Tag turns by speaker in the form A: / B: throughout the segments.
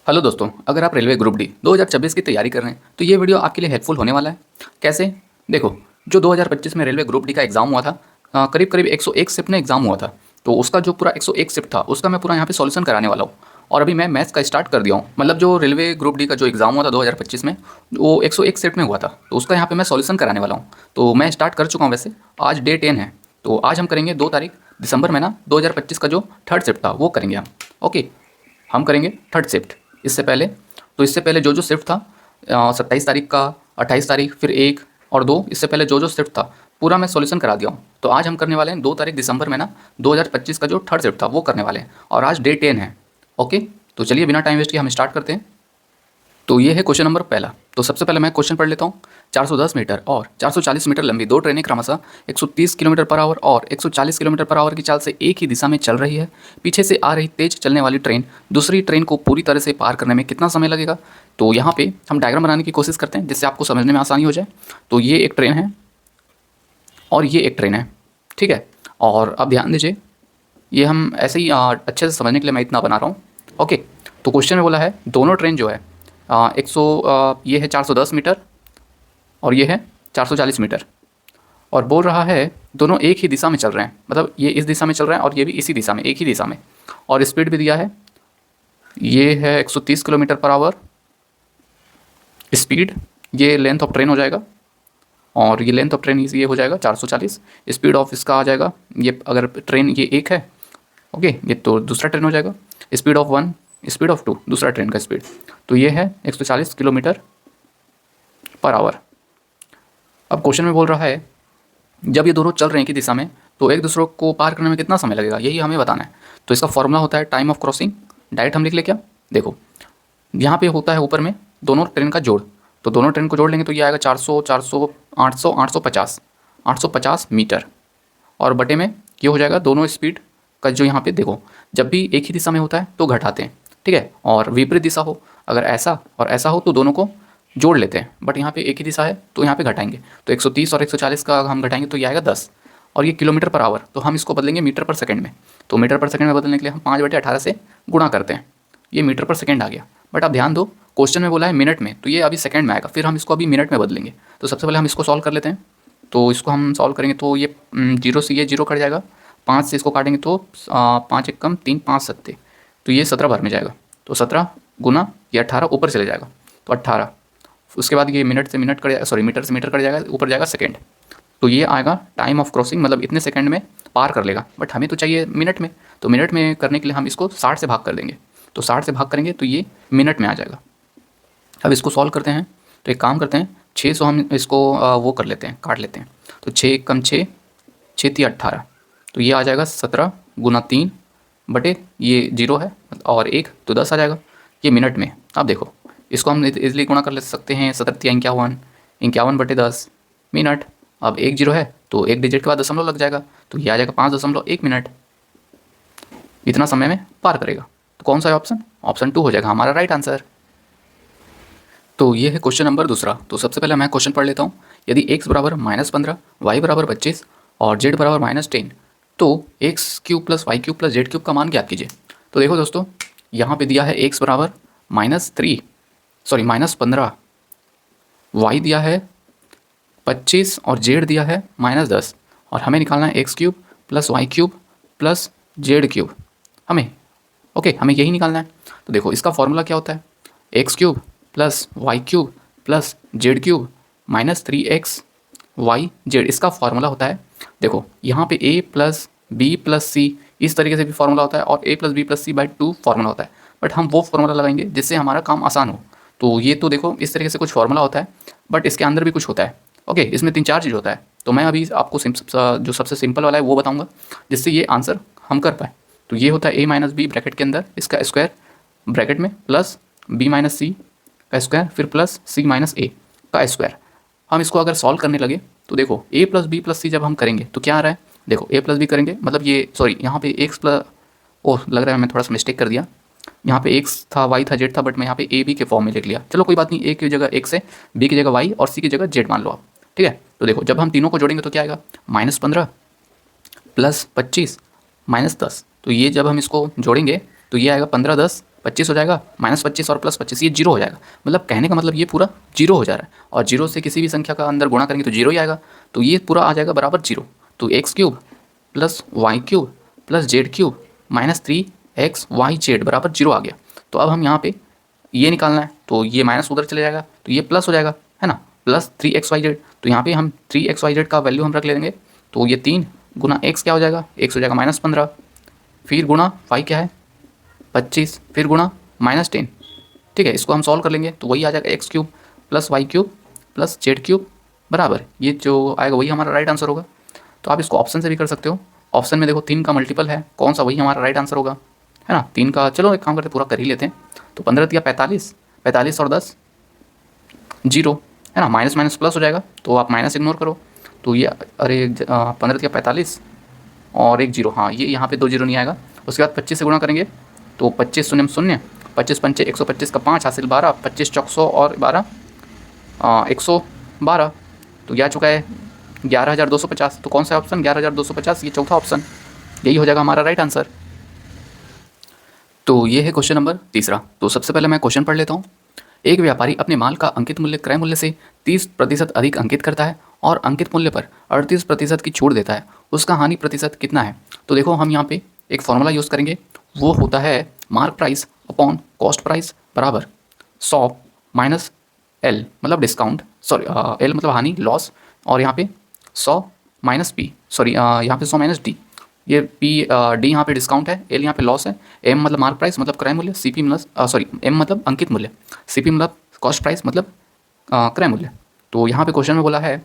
A: Hello दोस्तों, अगर आप रेलवे ग्रुप डी 2026 की तैयारी कर रहे हैं तो ये वीडियो आपके लिए हेल्पफुल होने वाला है। कैसे? देखो, जो 2025 में रेलवे ग्रुप डी का एग्ज़ाम हुआ था, करीब करीब 101 शिफ्ट में एग्ज़ाम हुआ था। तो उसका जो पूरा 101 शिफ्ट था उसका मैं पूरा यहाँ पे सॉल्यूशन कराने वाला हूँ। और अभी मैं मैथ्स का स्टार्ट कर दिया हूँ। मतलब जो रेलवे ग्रुप डी का जो एग्ज़ाम हुआ था 2025 में, वो 101 शिफ्ट में हुआ था, तो उसका यहाँ पे मैं सॉल्यूशन कराने वाला हूँ। तो मैं स्टार्ट कर चुका हूँ वैसे। आज डे 10 है, तो आज हम करेंगे 2 तारीख दिसंबर में ना 2025 का जो थर्ड शिफ्ट था वो करेंगे हम। ओके, हम करेंगे थर्ड शिफ्ट। इससे पहले जो शिफ्ट था 27 तारीख का, 28 तारीख, फिर 1 और 2, इससे पहले जो शिफ्ट था पूरा मैं सॉल्यूशन करा दिया हूँ। तो आज हम करने वाले हैं 2 तारीख दिसंबर में ना 2025 का जो थर्ड शिफ्ट था वो करने वाले हैं, और आज डे 10 है। ओके, तो चलिए बिना टाइम वेस्ट किए हम स्टार्ट करते हैं। तो ये है क्वेश्चन नंबर पहला। तो सबसे पहले मैं क्वेश्चन पढ़ लेता हूँ। 410 मीटर और 440 मीटर लंबी दो ट्रेनें क्रमशः 130 किलोमीटर पर आवर और 140 किलोमीटर पर आवर की चाल से एक ही दिशा में चल रही है। पीछे से आ रही तेज चलने वाली ट्रेन दूसरी ट्रेन को पूरी तरह से पार करने में कितना समय लगेगा? तो यहाँ पे हम डायग्राम बनाने की कोशिश करते हैं जिससे आपको समझने में आसानी हो जाए। तो ये एक ट्रेन है और ये एक ट्रेन है, ठीक है। और अब ध्यान दीजिए, ये हम ऐसे ही अच्छे से समझने के लिए मैं इतना बना रहा हूँ। ओके, तो क्वेश्चन में बोला है दोनों ट्रेन जो है ये है 410 मीटर और ये है 440 मीटर, और बोल रहा है दोनों एक ही दिशा में चल रहे हैं। मतलब ये इस दिशा में चल रहे हैं और ये भी इसी दिशा में, एक ही दिशा में। और स्पीड भी दिया है, ये है 130 किलोमीटर पर आवर स्पीड। ये लेंथ ऑफ ट्रेन हो जाएगा, और ये लेंथ ऑफ ट्रेन ये हो जाएगा 440। स्पीड ऑफ इसका आ जाएगा, ये अगर ट्रेन ये एक है, ओके, ये तो दूसरा ट्रेन हो जाएगा। स्पीड ऑफ 1, स्पीड ऑफ 2 दूसरा ट्रेन का स्पीड। तो ये है 140 किलोमीटर पर आवर। अब क्वेश्चन में बोल रहा है जब ये दोनों चल रहे हैं कि दिशा में, तो एक दूसरे को पार करने में कितना समय लगेगा, यही हमें बताना है। तो इसका फॉर्मूला होता है टाइम ऑफ क्रॉसिंग। डायरेक्ट हम लिख ले क्या? देखो, यहाँ पे होता है ऊपर में दोनों ट्रेन का जोड़। तो दोनों ट्रेन को जोड़ लेंगे तो ये आएगा 400, 400, 800, 850, 850 मीटर। और बटे में ये हो जाएगा दोनों स्पीड का। जो यहाँ पे देखो, जब भी एक ही दिशा में होता है तो घटाते हैं, ठीक है। और विपरीत दिशा हो, अगर ऐसा और ऐसा हो तो दोनों को जोड़ लेते हैं। बट यहाँ पे एक ही दिशा है तो यहाँ पे घटाएंगे। तो 130 और 140 का हम घटाएंगे तो ये आएगा 10। और ये किलोमीटर पर आवर, तो हम इसको बदलेंगे मीटर पर सेकंड में। तो मीटर पर सेकंड में बदलने के लिए हम 5/18 से गुणा करते हैं। ये मीटर पर सेकंड आ गया। बट अब ध्यान दो, क्वेश्चन में बोला है मिनट में, तो ये अभी सेकंड में आएगा, फिर हम इसको अभी मिनट में बदलेंगे। तो सबसे पहले हम इसको सॉल्व कर लेते हैं। तो इसको हम सॉल्व करेंगे तो ये 0 से ये 0 कट जाएगा, 5 से इसको काटेंगे तो 5 एक कम 3, 5 सत्ते, तो ये 17 भर में जाएगा। तो 17 गुना ये 18 ऊपर चले जाएगा, तो 18। उसके बाद ये मिनट से मिनट कट जाएगा, सॉरी मीटर से मीटर कट जाएगा, ऊपर जाएगा सेकंड। तो ये आएगा टाइम ऑफ क्रॉसिंग, मतलब इतने सेकंड में पार कर लेगा। बट हमें तो चाहिए मिनट में, तो मिनट में करने के लिए हम इसको 60 से भाग कर देंगे। तो 60 से भाग करेंगे तो ये मिनट में आ जाएगा। अब इसको सॉल्व करते हैं। तो एक काम करते हैं, 600 हम इसको वो कर लेते हैं, काट लेते हैं। तो 6 एक कम 6, 6 3 18, तो ये आ जाएगा 17 गुना 3 बटे ये 0 है और 1 तो 10 आ जाएगा ये मिनट में। अब देखो, इसको हम इजली गुणा कर ले सकते हैं, 17 51, 51 बटे 10 मिनट। अब 1 0 है तो एक डिजिट के बाद दशमलव लग जाएगा, तो ये आ जाएगा 5.1 मिनट। इतना समय में पार करेगा। तो कौन सा है ऑप्शन? ऑप्शन 2 हो जाएगा हमारा राइट आंसर। तो ये है क्वेश्चन नंबर दूसरा। तो सबसे पहले मैं क्वेश्चन पढ़ लेता हूँ। यदि x बराबर -15, y बराबर 25 और z बराबर -10, तो x³ plus y³ plus z³ का मान ज्ञात कीजिए। तो देखो दोस्तों, यहाँ पे दिया है x बराबर -15, y दिया है 25 और z दिया है -10, और हमें निकालना है x³ plus y³ plus z³ हमें। ओके, हमें यही निकालना है। तो देखो, इसका फॉर्मूला क्या होता है? x³ plus y³ plus z³ minus 3x y z, इसका फॉर्मूला होता है। देखो, यहाँ पे a plus B plus C इस तरीके से भी फॉर्मूला होता है, और a plus B plus C by 2 formula होता है। बट हम वो फॉर्मूला लगाएंगे जिससे हमारा काम आसान हो। तो ये तो देखो, इस तरीके से कुछ फॉर्मूला होता है, बट इसके अंदर भी कुछ होता है। ओके, इसमें 3-4 चीज़ होता है। तो मैं अभी आपको जो सबसे सिंपल वाला है वो बताऊँगा, जिससे ये आंसर हम कर पाए। तो ये होता है a माइनस बी ब्रैकेट के अंदर इसका स्क्वायर ब्रैकेट में, प्लस b माइनस सी का स्क्वायर, फिर प्लस c माइनस ए का स्क्वायर। हम इसको अगर सॉल्व करने लगे तो देखो, a प्लस बी प्लस सी जब हम करेंगे तो क्या आ रहा है? देखो, a प्लस बी करेंगे, मतलब ये सॉरी, यहाँ पे x प्लस, ओह लग रहा है मैं थोड़ा सा मिस्टेक कर दिया। यहाँ पे x था, y था, z था, बट मैं यहाँ पे a b के फॉर्म में लिख लिया। चलो कोई बात नहीं, a की जगह x है, b की जगह y और c की जगह z मान लो आप, ठीक है। तो देखो, जब हम तीनों को जोड़ेंगे तो क्या आएगा? -15 प्लस 25 -10। तो ये जब हम इसको जोड़ेंगे तो ये आएगा 15 10 25 हो जाएगा, -25 और +25 ये जीरो हो जाएगा। मतलब कहने का मतलब ये पूरा जीरो हो जा रहा है, और जीरो से किसी भी संख्या का अंदर गुणा करेंगे तो जीरो ही आएगा। तो ये पूरा आ जाएगा बराबर जीरो। तो x³ + y³ + z³ -3xyz बराबर जीरो आ गया। तो अब हम यहाँ पे ये निकालना है, तो ये माइनस उधर चले जाएगा तो ये प्लस हो जाएगा, है ना, +3xyz। तो यहाँ पे हम 3xyz का वैल्यू हम रख लेंगे। तो ये 3 गुना x क्या हो जाएगा, x हो जाएगा -15, फिर गुना y क्या है 25, फिर गुना -10। ठीक है, इसको हम सॉल्व कर लेंगे तो वही आ जाएगा x³ + y³ + z³ बराबर, ये जो आएगा वही हमारा राइट आंसर होगा। तो आप इसको ऑप्शन से भी कर सकते हो। ऑप्शन में देखो 3 का मल्टीपल है, कौन सा, वही हमारा राइट आंसर होगा, है ना। 3 का, चलो एक काम करते पूरा कर ही लेते हैं। तो 15 या 45, 45 और 10 जीरो, है ना, माइनस माइनस प्लस हो जाएगा, तो आप माइनस इग्नोर करो। तो ये अरे 15 या 45 और एक जीरो, हाँ ये यहाँ पे 2 जीरो नहीं आएगा। उसके बाद 25 से गुणा करेंगे तो 25 शून्य शून्य, 25 पंचे 125 का 5 हासिल 12, 25 चौक 100 और 12 112, तो यह आ चुका है 11,250। तो कौन सा ऑप्शन 11,250, ये चौथा ऑप्शन, यही हो जाएगा हमारा राइट आंसर। तो ये है क्वेश्चन नंबर तीसरा। तो सबसे पहले मैं क्वेश्चन पढ़ लेता हूँ। एक व्यापारी अपने माल का अंकित मूल्य क्रय मूल्य से 30% अधिक अंकित करता है और अंकित मूल्य पर 38% की छूट देता है, उसका हानि प्रतिशत कितना है। तो देखो हम यहाँ पे एक फॉर्मूला यूज़ करेंगे, वो होता है mark price upon cost price बराबर 100 माइनस एल मतलब डिस्काउंट, सॉरी एल मतलब हानि लॉस, और यहाँ पे 100 माइनस पी, सॉरी यहाँ पे 100 माइनस डी, ये पी डी यहाँ पे डिस्काउंट है, एल यहाँ पे लॉस है, एम मतलब मार्क प्राइस मतलब क्रय मूल्य, सी पी मतलब सॉरी एम मतलब अंकित मूल्य, सी पी मतलब कॉस्ट प्राइस मतलब क्रय मूल्य। तो यहाँ पे क्वेश्चन में बोला है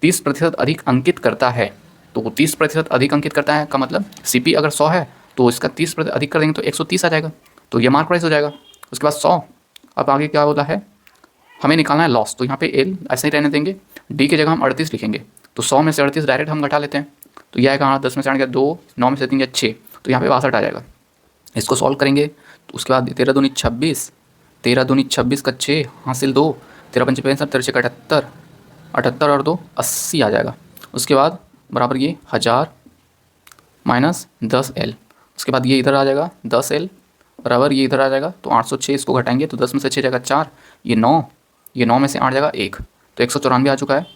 A: 30% अधिक अंकित करता है। तो 30% अधिक अंकित करता है का मतलब सी पी अगर 100 है तो इसका 30% अधिक कर देंगे तो 130 आ जाएगा, तो ये मार्क प्राइस हो जाएगा। उसके बाद 100, अब आगे क्या बोला है, हमें निकालना है लॉस, तो यहाँ पे एल ऐसे ही रहने देंगे, डी की जगह हम 38 लिखेंगे। तो 100 में से 38 डायरेक्ट हम घटा लेते हैं, तो यह आएगा 10 में से 8 गया 2, 9 में से 3 गया 6, तो यहाँ पे 62 आ जाएगा। इसको सॉल्व करेंगे तो उसके बाद 13 दूनी 26, 13 दूनी 26 का 6 हासिल 2, 13 पंचे 65, 13 का 78, 78 और 2 80 आ जाएगा। उसके बाद बराबर ये 1000 माइनस 10L, उसके बाद ये इधर आ जाएगा 10L बराबर ये इधर आ जाएगा, तो 806 इसको घटाएंगे तो 10 में से 6 जाएगा 4, ये 9, ये 9 में से 8 जाएगा 1, तो 194 आ चुका है।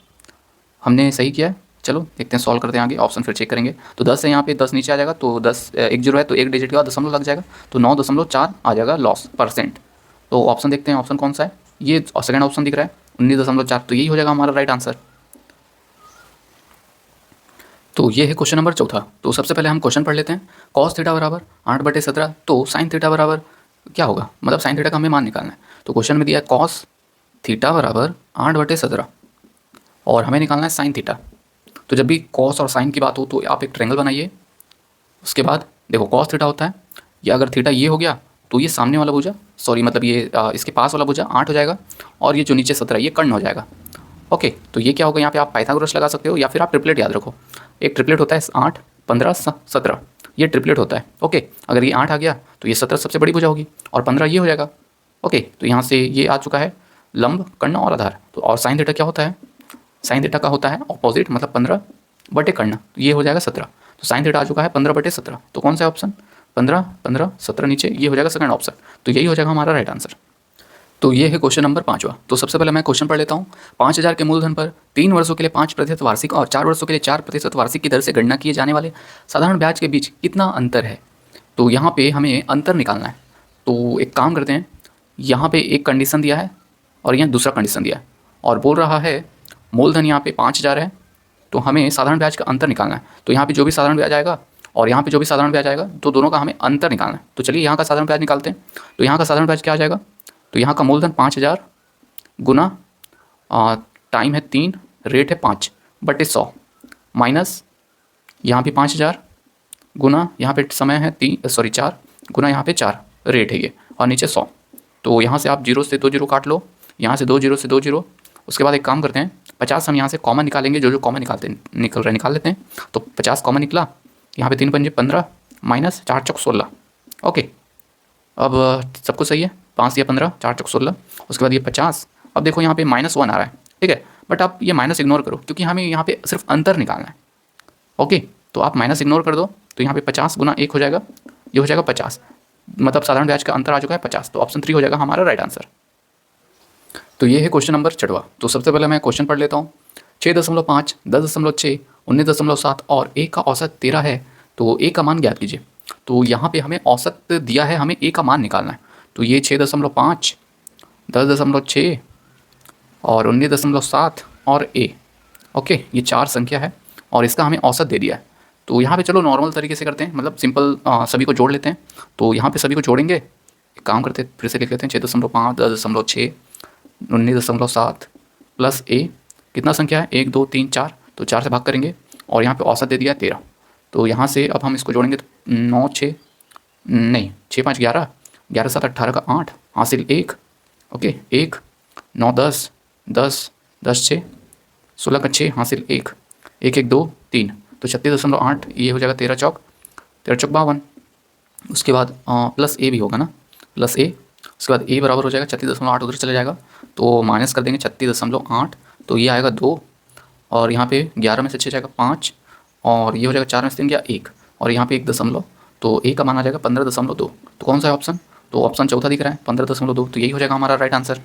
A: हमने सही किया है। चलो देखते हैं, सॉल्व करते हैं आगे, ऑप्शन फिर चेक करेंगे। तो 10 है यहाँ पे 10 नीचे आ जाएगा, तो 10 एक जीरो है तो एक डिजिट का दशमलव लग जाएगा, तो 9.4 आ जाएगा लॉस परसेंट। तो ऑप्शन देखते हैं, ऑप्शन कौन सा है, ये सेकंड ऑप्शन दिख रहा है 19.4, तो यही हो जाएगा हमारा राइट आंसर। तो ये है क्वेश्चन नंबर चौथा। तो सबसे पहले हम क्वेश्चन पढ़ लेते हैं। कॉस थीटा बराबर 8/17, तो साइन थीटा बराबर क्या होगा, मतलब साइन थीटा का हमें मान निकालना है। तो क्वेश्चन में दिया है कॉस थीटा बराबर 8/17 और हमें निकालना है साइन थीटा। तो जब भी कॉस और साइन की बात हो तो आप एक ट्रायंगल बनाइए। उसके बाद देखो कॉस थीटा होता है, या अगर थीटा ये हो गया तो ये सामने वाला भुजा, सॉरी मतलब ये इसके पास वाला भुजा 8 हो जाएगा, और ये जो नीचे 17 ये कर्ण हो जाएगा। ओके, तो ये क्या होगा, यहाँ पे आप पाइथागोरस लगा सकते हो या फिर आप ट्रिपलेट याद रखो। एक ट्रिपलेट होता है 8 15 17, ये ट्रिपलेट होता है। ओके, अगर ये 8 आ गया तो ये 17 सबसे बड़ी भुजा होगी और 15 ये हो जाएगा। ओके, तो यहाँ से ये आ चुका है लंब, कर्ण और आधार। तो और साइन थीटा क्या होता है, साइन थीटा का होता है ऑपोजिट, मतलब 15 कर्ण, तो ये हो जाएगा 17। तो साइन थीटा आ चुका है 15/17, तो कौन सा ऑप्शन 15 15 17 नीचे, ये हो जाएगा सेकंड ऑप्शन। तो यही हो जाएगा हमारा राइट आंसर। तो ये है क्वेश्चन नंबर 5वां। तो सबसे पहले मैं क्वेश्चन पढ़ लेता हूँ। 5,000 के मूलधन पर 3 वर्षों के लिए 5% वार्षिक और 4 वर्षों के लिए 4% वार्षिक की दर से गणना किए जाने वाले साधारण ब्याज के बीच कितना अंतर है। तो यहाँ पे हमें अंतर निकालना है। तो एक काम करते हैं, यहाँ पे एक कंडीशन दिया है और यहाँ दूसरा कंडीशन दिया है, और बोल रहा है मूलधन यहाँ पे 5,000 है, तो हमें साधारण ब्याज का अंतर निकालना है। तो यहाँ पे जो भी साधारण ब्याज आएगा और यहाँ पे जो भी साधारण ब्याज आएगा, तो दोनों का हमें अंतर निकालना है। तो चलिए यहाँ का साधारण ब्याज निकालते हैं। तो यहाँ का साधारण ब्याज क्या आ जाएगा, तो यहाँ का मूलधन 5,000 गुना टाइम है 3, रेट है 5/100 माइनस यहाँ पे 5,000 गुना यहाँ पे समय है 4 गुना यहाँ पे 4 रेट है ये, और नीचे 100। तो यहाँ से आप 0 से 2 जीरो काट लो, यहाँ से 2 जीरो से 2 जीरो। उसके बाद एक काम करते हैं, 50 हम यहाँ से कॉमन निकालेंगे, जो कॉमन निकाल लेते हैं। तो 50 कॉमन निकला, यहाँ पे 3 पंजे 15 माइनस 4 चौक 16। ओके, अब सब कुछ सही है, 5 या 15 4 चौक 16। उसके बाद ये 50, अब देखो यहाँ पे -1 आ रहा है, ठीक है, बट आप ये माइनस इग्नोर करो क्योंकि हमें यहाँ पे सिर्फ अंतर निकालना है। ओके, तो आप माइनस इग्नोर कर दो, तो यहाँ पे 50 गुना 1 हो जाएगा, ये हो जाएगा 50 मतलब साधारण ब्याज का अंतर आ चुका है 50, तो ऑप्शन 3 हो जाएगा हमारा राइट आंसर। तो ये है क्वेश्चन नंबर 6वां। तो सबसे पहले मैं क्वेश्चन पढ़ लेता हूँ। 6.5, 10.6, 19.7 और ए का औसत 13 है, तो ए का मान ज्ञात कीजिए। तो यहाँ पे हमें औसत दिया है, हमें ए का मान निकालना है। तो ये 6.5, 10.6 और 19.7 और ए, ओके, ये 4 संख्या है और इसका हमें औसत दे दिया है। तो यहाँ पे चलो नॉर्मल तरीके से करते हैं, मतलब सिंपल सभी को जोड़ लेते हैं। तो यहाँ पे सभी को जोड़ेंगे, एक काम करते हैं, फिर से लिख लेते हैं 6.5, 10.6, 19.7 प्लस ए, कितना संख्या है 1 2 3 4, तो 4 से भाग करेंगे और यहाँ पे औसत दे दिया है 13। तो यहाँ से अब हम इसको जोड़ेंगे तो 9 6 नहीं 6 5 11, 11 7 18 का 8 हासिल 1, ओके 1 9 10 10 10 6 16 का 6 हासिल 1 1 1 2 3, तो 36.8, ये हो जाएगा 13 चौक 52। उसके बाद प्लस ए भी होगा ना, प्लस ए, उसके बाद ए बराबर हो जाएगा 36.8, उधर चले जाएगा तो माइनस कर देंगे 36.8, तो ये आएगा 2 और यहाँ पे 11 में से 6 जाएगा 5 और ये हो जाएगा 4 में से 3 गया 1 और यहाँ पे 1 दशमलव, तो ए का मान आ जाएगा 15.2। तो कौन सा है ऑप्शन? तो ऑप्शन चौथा दिख रहा है 15.2, तो यही हो जाएगा हमारा राइट आंसर।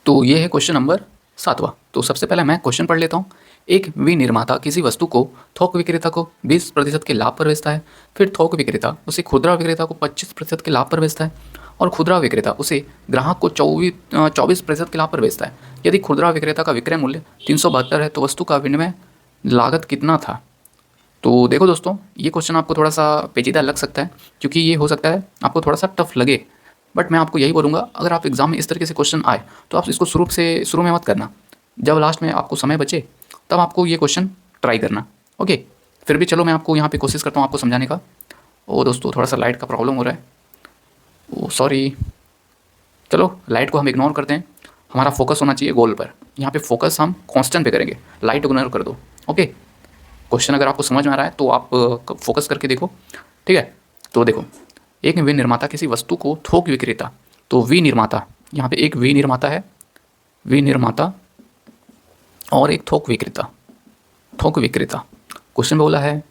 A: तो ये है क्वेश्चन नंबर 7वां। तो सबसे पहले मैं क्वेश्चन पढ़ लेता हूँ। एक विनिर्माता किसी वस्तु को थोक विक्रेता को 20% के लाभ पर बेचता है, फिर थोक विक्रेता उसे खुदरा विक्रेता को 25% के लाभ पर बेचता है और खुदरा विक्रेता उसे ग्राहक को 24% के लाभ पर बेचता है। यदि खुदरा विक्रेता का विक्रय मूल्य 372 है तो वस्तु का विनिमय लागत कितना था? तो देखो दोस्तों, ये क्वेश्चन आपको थोड़ा सा पेचीदा लग सकता है क्योंकि ये हो सकता है आपको थोड़ा सा टफ लगे, बट मैं आपको यही बोलूँगा, अगर आप एग्जाम में इस तरीके से क्वेश्चन आए तो आप इसको शुरू में मत करना, जब लास्ट में आपको समय बचे तब आपको ये क्वेश्चन ट्राई करना, ओके। फिर भी चलो मैं आपको यहाँ पे कोशिश करता हूँ आपको समझाने का। ओ दोस्तों, थोड़ा सा लाइट का प्रॉब्लम हो रहा है, ओ सॉरी। चलो लाइट को हम इग्नोर करते हैं, हमारा फोकस होना चाहिए गोल पर। यहाँ पे फोकस हम कॉन्स्टेंट पे करेंगे, लाइट इग्नोर कर दो, ओके। क्वेश्चन अगर आपको समझ में आ रहा है तो आप फोकस करके देखो, ठीक है। तो देखो, एक विनिर्माता किसी वस्तु को थोक विक्रेता, तो विनिर्माता, यहाँ पे एक विनिर्माता है, विनिर्माता और एक थोक विक्रेता। थोक विक्रेता क्वेश्चन में बोला है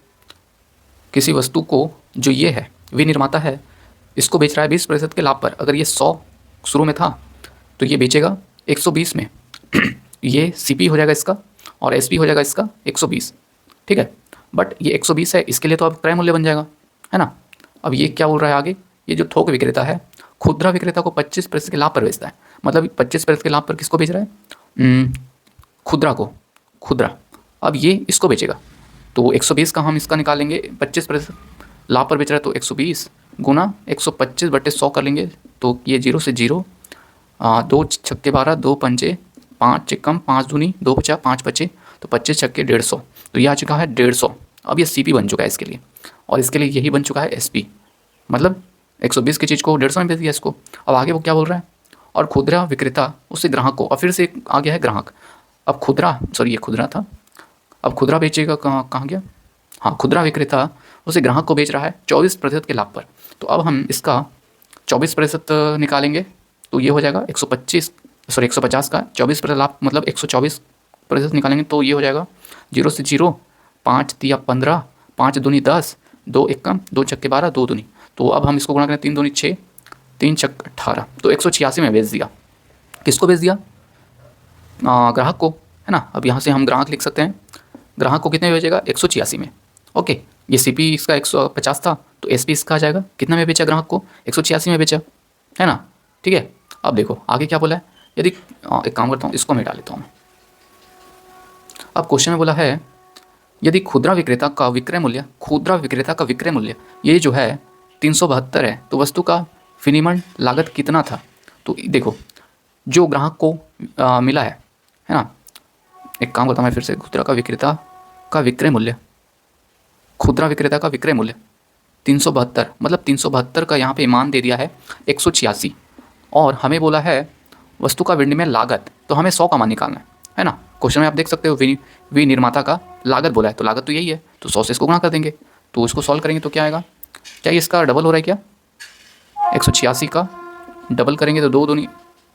A: किसी वस्तु को, जो ये है विनिर्माता है, इसको बेच रहा है 20% के लाभ पर। अगर ये 100 शुरू में था तो ये बेचेगा 120 में ये सीपी हो जाएगा इसका और एसपी हो जाएगा इसका 120, ठीक है। बट ये 120 है, इसके लिए तो अब क्रय मूल्य बन जाएगा, है ना। अब ये क्या बोल रहा है आगे, ये जो थोक विक्रेता है खुदरा विक्रेता को 25% के लाभ पर बेचता है। मतलब 25% के लाभ पर किसको बेच रहा है? खुदरा को, खुदरा। अब ये इसको बेचेगा तो 120 का हम इसका निकालेंगे, 25% लाभ पर बेच रहा है तो 120 गुना 125/100 कर लेंगे, तो ये 0 से 0, 2 छक्के 12, 2 पंचे 5 चिक्कम 5 दूनी 2 बचा 5 बचे, तो 25 छक्के 150, तो ये आ चुका है 150। अब ये सीपी बन चुका है इसके लिए, और इसके लिए यही बन चुका है एसपी, मतलब 120 की चीज़ को 150 में बेच दिया इसको। अब आगे वो क्या बोल रहा है, और खुदरा विक्रेता उससे ग्राहक को, और फिर से आ गया है ग्राहक। अब खुदरा, सॉरी ये खुदरा था, अब खुदरा बेचेगा कहाँ गया, हाँ, खुदरा विक्रेता उसे ग्राहक को बेच रहा है 24% के लाभ पर। तो अब हम इसका 24% निकालेंगे, तो ये हो जाएगा 150 का 24% लाभ, मतलब 124% निकालेंगे तो ये हो जाएगा 0 से 0, 5 तिया 15, 5 दूनी 10, 2 एकम 2 छक्के 12, 2 दूनी, तो अब हम इसको गुणा करें 3 दूनी 6, 3 छक्के 18, तो 186 में बेच दिया। किसको बेच दिया? ग्राहक को, है ना। अब यहाँ से हम ग्राहक लिख सकते हैं, ग्राहक को कितने में बेचेगा? 186 में, ओके। ये सीपी इसका 150 था तो एसपी इसका आ जाएगा, कितना में बेचा ग्राहक को? 186 में बेचा, है ना, ठीक है। अब देखो आगे क्या बोला है, यदि एक काम करता हूँ, इसको मैं डाल लेता हूँ। अब क्वेश्चन में बोला है यदि खुदरा विक्रेता का विक्रय मूल्य ये जो है 372 है, तो वस्तु का विनिर्माण लागत कितना था? तो देखो, जो ग्राहक को मिला है ना, एक काम करता हूँ मैं फिर से, खुदरा विक्रेता का विक्रय मूल्य 372, मतलब 372 का यहाँ पे मान दे दिया है 186, और हमें बोला है वस्तु का विनिमय लागत, तो हमें 100 का मान निकालना है ना। क्वेश्चन में आप देख सकते हो विनिर्माता का लागत बोला है, तो लागत तो यही है, तो 100 से इसको गुणा कर देंगे, तो इसको सॉल्व करेंगे तो क्या आएगा? क्या ये इसका डबल हो रहा है क्या? 186 का डबल करेंगे तो 2 दूनी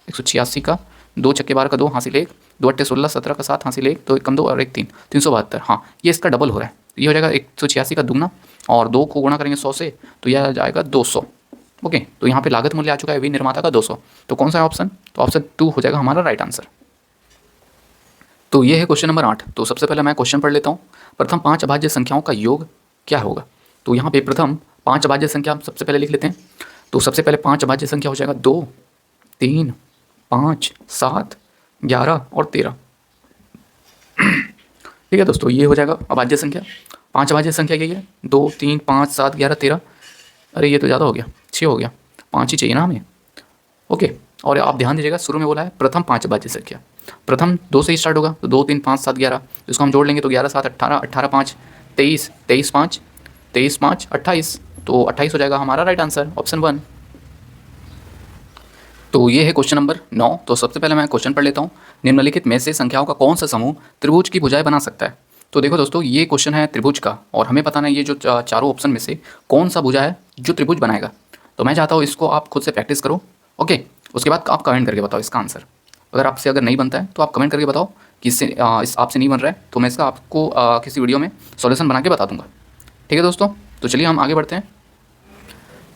A: 186 का 2 छक्के 12 का 2 हासिल 1, 2 अट्टे 16, 17 का 7 हासिल 1, 2 एकम 2 और 1 3, 372, हाँ, ये इसका डबल हो रहा है। ये हो जाएगा 186 का दुगना और 2 को गुणा करेंगे 100 से तो यह आ जाएगा 200। ओके, तो यहाँ पे लागत मूल्य आ चुका है विनिर्माता का 200। तो कौन सा है ऑप्शन? तो ऑप्शन 2 हो जाएगा हमारा राइट आंसर। तो ये है क्वेश्चन नंबर 8। तो सबसे पहले मैं क्वेश्चन पढ़ लेता हूँ। प्रथम 5 अभाज्य संख्याओं का योग क्या होगा? तो यहाँ पे प्रथम 5 अभाज्य संख्या हम सबसे पहले लिख लेते हैं। तो सबसे पहले 5 अभाज्य संख्या हो जाएगा 2, 3, 5, 7, 11 और 13। ठीक है दोस्तों, ये हो जाएगा अभाज्य संख्या। 5 अभाज्य संख्या यही है 2, 3, 5, 7, 11, 13। अरे ये तो ज़्यादा हो गया, 6 हो गया, 5 ही चाहिए ना हमें। ओके, और आप ध्यान दीजिएगा शुरू में बोला है प्रथम 5 अभाज्य संख्या। प्रथम 2 से ही स्टार्ट होगा, तो 2, 3, 5, 7, 11। तो इसको हम जोड़ लेंगे तो 11, 7, 18, 18, 5, 23, 23, 5, 23, 5, 28। तो 28 हो जाएगा हमारा राइट आंसर, ऑप्शन 1। तो ये है क्वेश्चन नंबर 9। तो सबसे पहले मैं क्वेश्चन पढ़ लेता हूँ। निम्नलिखित में से संख्याओं का कौन सा समूह त्रिभुज की भुजाएं बना सकता है? तो देखो दोस्तों, ये क्वेश्चन है त्रिभुज का, और हमें पता नहीं ये जो चारों ऑप्शन में से कौन सा भुजा है जो त्रिभुज बनाएगा। तो मैं चाहता हूँ इसको आप खुद से प्रैक्टिस करो। ओके, उसके बाद आप कमेंट करके बताओ इसका आंसर। अगर नहीं बनता है तो आप कमेंट करके बताओ कि इससे इस आपसे नहीं बन रहा है, तो मैं इसका आपको किसी वीडियो में सॉल्यूशन बना के बता दूंगा। ठीक है दोस्तों, तो चलिए हम आगे बढ़ते हैं।